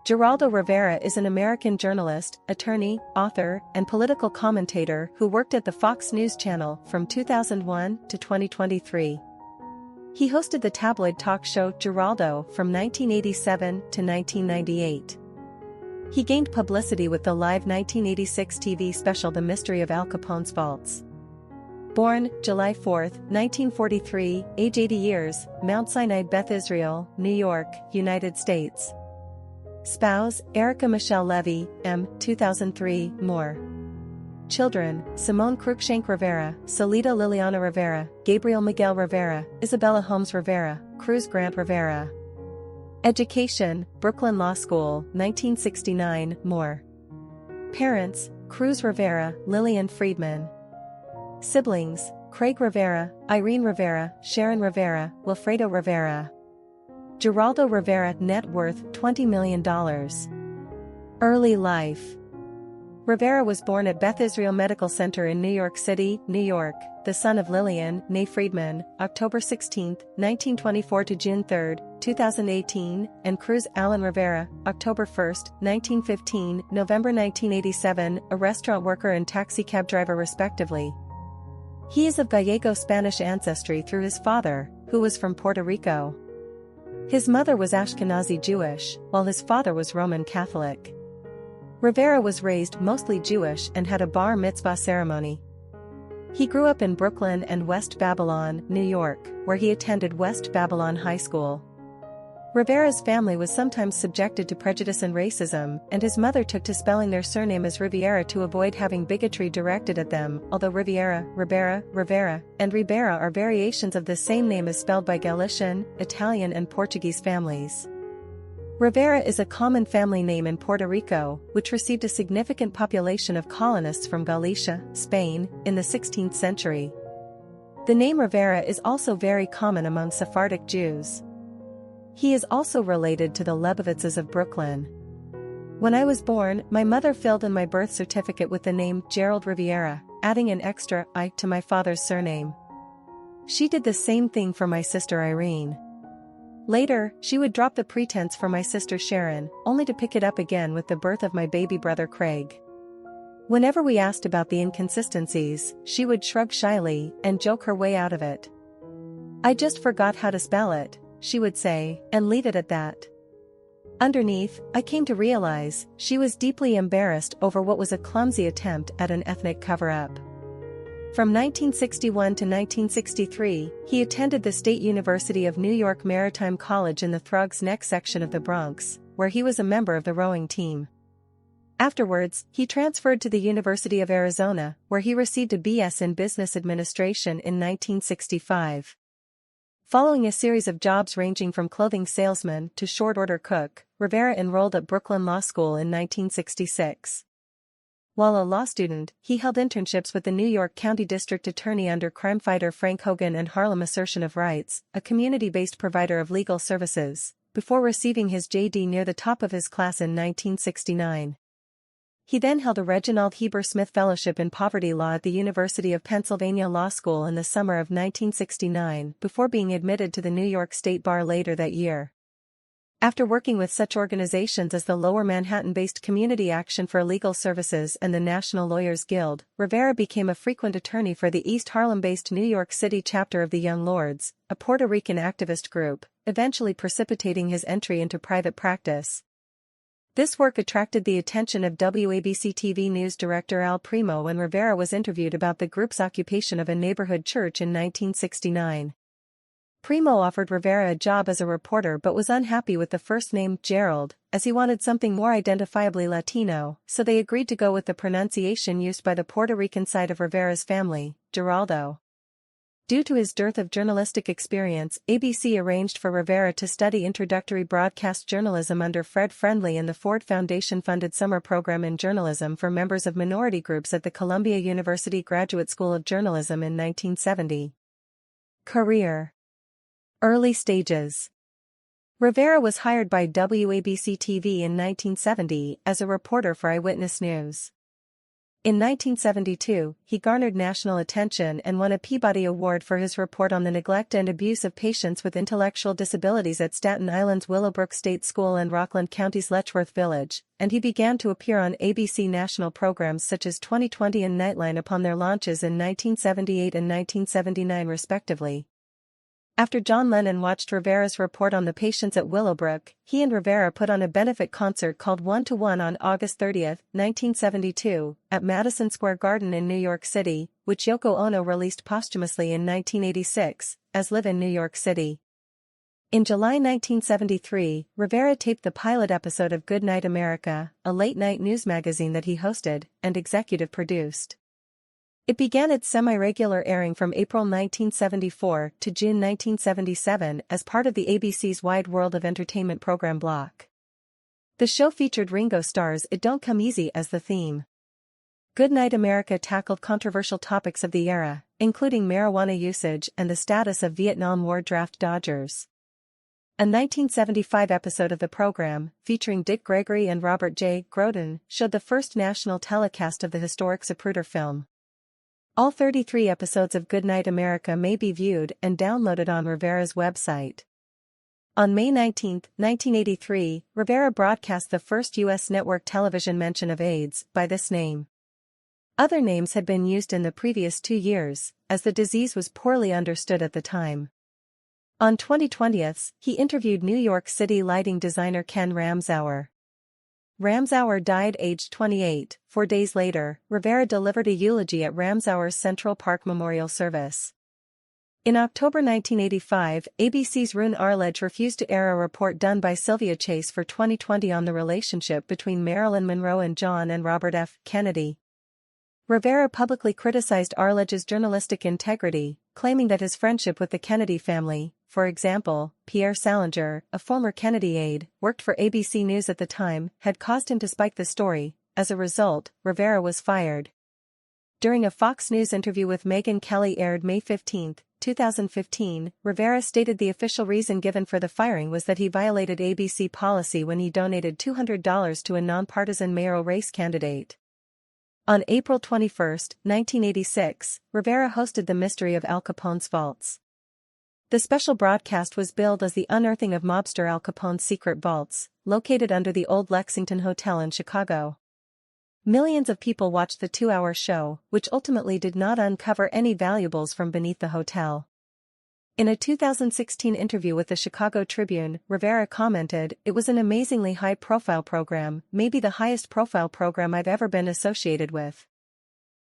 Geraldo Rivera is an American journalist, attorney, author, and political commentator who worked at the Fox News Channel from 2001 to 2023. He hosted the tabloid talk show Geraldo from 1987 to 1998. He gained publicity with the live 1986 TV special The Mystery of Al Capone's Vaults. Born July 4, 1943, age 80 years, Mount Sinai, Beth Israel, New York, United States. Spouse, Erica Michelle Levy, M. 2003, more. Children, Simone Cruikshank Rivera, Solita Liliana Rivera, Gabriel Miguel Rivera, Isabella Holmes Rivera, Cruz Grant Rivera. Education, Brooklyn Law School, 1969, more. Parents, Cruz Rivera, Lillian Friedman. Siblings, Craig Rivera, Irene Rivera, Sharon Rivera, Wilfredo Rivera. Geraldo Rivera, net worth $20 million. Early life. Rivera was born at Beth Israel Medical Center in New York City, New York, the son of Lillian née Friedman, October 16, 1924 to June 3, 2018, and Cruz Allen Rivera, October 1, 1915, November 1987, a restaurant worker and taxi cab driver respectively. He is of Gallego-Spanish ancestry through his father, who was from Puerto Rico. His mother was Ashkenazi Jewish, while his father was Roman Catholic. Rivera was raised mostly Jewish and had a bar mitzvah ceremony. He grew up in Brooklyn and West Babylon, New York, where he attended West Babylon High School. Rivera's family was sometimes subjected to prejudice and racism, and his mother took to spelling their surname as Riviera to avoid having bigotry directed at them, although Riviera, Rivera, and Ribeira are variations of the same name as spelled by Galician, Italian and Portuguese families. Rivera is a common family name in Puerto Rico, which received a significant population of colonists from Galicia, Spain, in the 16th century. The name Rivera is also very common among Sephardic Jews. He is also related to the Lebovitzes of Brooklyn. When I was born, my mother filled in my birth certificate with the name Gerald Riviera, adding an extra I to my father's surname. She did the same thing for my sister Irene. Later, she would drop the pretense for my sister Sharon, only to pick it up again with the birth of my baby brother Craig. Whenever we asked about the inconsistencies, she would shrug shyly and joke her way out of it. "I just forgot how to spell it," she would say, and leave it at that. Underneath, I came to realize, she was deeply embarrassed over what was a clumsy attempt at an ethnic cover-up. From 1961 to 1963, he attended the State University of New York Maritime College in the Thrugs Neck section of the Bronx, where he was a member of the rowing team. Afterwards, he transferred to the University of Arizona, where he received a B.S. in Business Administration in 1965. Following a series of jobs ranging from clothing salesman to short-order cook, Rivera enrolled at Brooklyn Law School in 1966. While a law student, he held internships with the New York County District Attorney under crime fighter Frank Hogan and Harlem Assertion of Rights, a community-based provider of legal services, before receiving his J.D. near the top of his class in 1969. He then held a Reginald Heber Smith Fellowship in Poverty Law at the University of Pennsylvania Law School in the summer of 1969 before being admitted to the New York State Bar later that year. After working with such organizations as the Lower Manhattan-based Community Action for Legal Services and the National Lawyers Guild, Rivera became a frequent attorney for the East Harlem-based New York City chapter of the Young Lords, a Puerto Rican activist group, eventually precipitating his entry into private practice. This work attracted the attention of WABC TV News director Al Primo when Rivera was interviewed about the group's occupation of a neighborhood church in 1969. Primo offered Rivera a job as a reporter but was unhappy with the first name, Gerald, as he wanted something more identifiably Latino, so they agreed to go with the pronunciation used by the Puerto Rican side of Rivera's family, Geraldo. Due to his dearth of journalistic experience, ABC arranged for Rivera to study introductory broadcast journalism under Fred Friendly and the Ford Foundation-funded summer program in journalism for members of minority groups at the Columbia University Graduate School of Journalism in 1970. Career. Early stages. Rivera was hired by WABC TV in 1970 as a reporter for Eyewitness News. In 1972, he garnered national attention and won a Peabody Award for his report on the neglect and abuse of patients with intellectual disabilities at Staten Island's Willowbrook State School and Rockland County's Letchworth Village, and he began to appear on ABC national programs such as 2020 and Nightline upon their launches in 1978 and 1979 respectively. After John Lennon watched Rivera's report on the patients at Willowbrook, he and Rivera put on a benefit concert called 1-to-1 on August 30, 1972, at Madison Square Garden in New York City, which Yoko Ono released posthumously in 1986, as Live in New York City. In July 1973, Rivera taped the pilot episode of Good Night America, a late-night news magazine that he hosted and executive produced. It began its semi-regular airing from April 1974 to June 1977 as part of the ABC's Wide World of Entertainment program block. The show featured Ringo Starr's It Don't Come Easy as the theme. Good Night America tackled controversial topics of the era, including marijuana usage and the status of Vietnam War draft dodgers. A 1975 episode of the program, featuring Dick Gregory and Robert J. Groden, showed the first national telecast of the historic Zapruder film. All 33 episodes of Good Night America may be viewed and downloaded on Rivera's website. On May 19, 1983, Rivera broadcast the first U.S. network television mention of AIDS by this name. Other names had been used in the previous 2 years, as the disease was poorly understood at the time. On 2020, he interviewed New York City lighting designer Ken Ramsauer. Ramsauer died aged 28. 4 days later, Rivera delivered a eulogy at Ramsauer's Central Park Memorial Service. In October 1985, ABC's Roone Arledge refused to air a report done by Sylvia Chase for 2020 on the relationship between Marilyn Monroe and John and Robert F. Kennedy. Rivera publicly criticized Arledge's journalistic integrity, claiming that his friendship with the Kennedy family, for example, Pierre Salinger, a former Kennedy aide, worked for ABC News at the time, had caused him to spike the story. As a result, Rivera was fired. During a Fox News interview with Megyn Kelly aired May 15, 2015, Rivera stated the official reason given for the firing was that he violated ABC policy when he donated $200 to a nonpartisan mayoral race candidate. On April 21, 1986, Rivera hosted The Mystery of Al Capone's Vaults. The special broadcast was billed as the unearthing of mobster Al Capone's secret vaults, located under the old Lexington Hotel in Chicago. Millions of people watched the 2-hour show, which ultimately did not uncover any valuables from beneath the hotel. In a 2016 interview with the Chicago Tribune, Rivera commented, "It was an amazingly high-profile program, maybe the highest-profile program I've ever been associated with.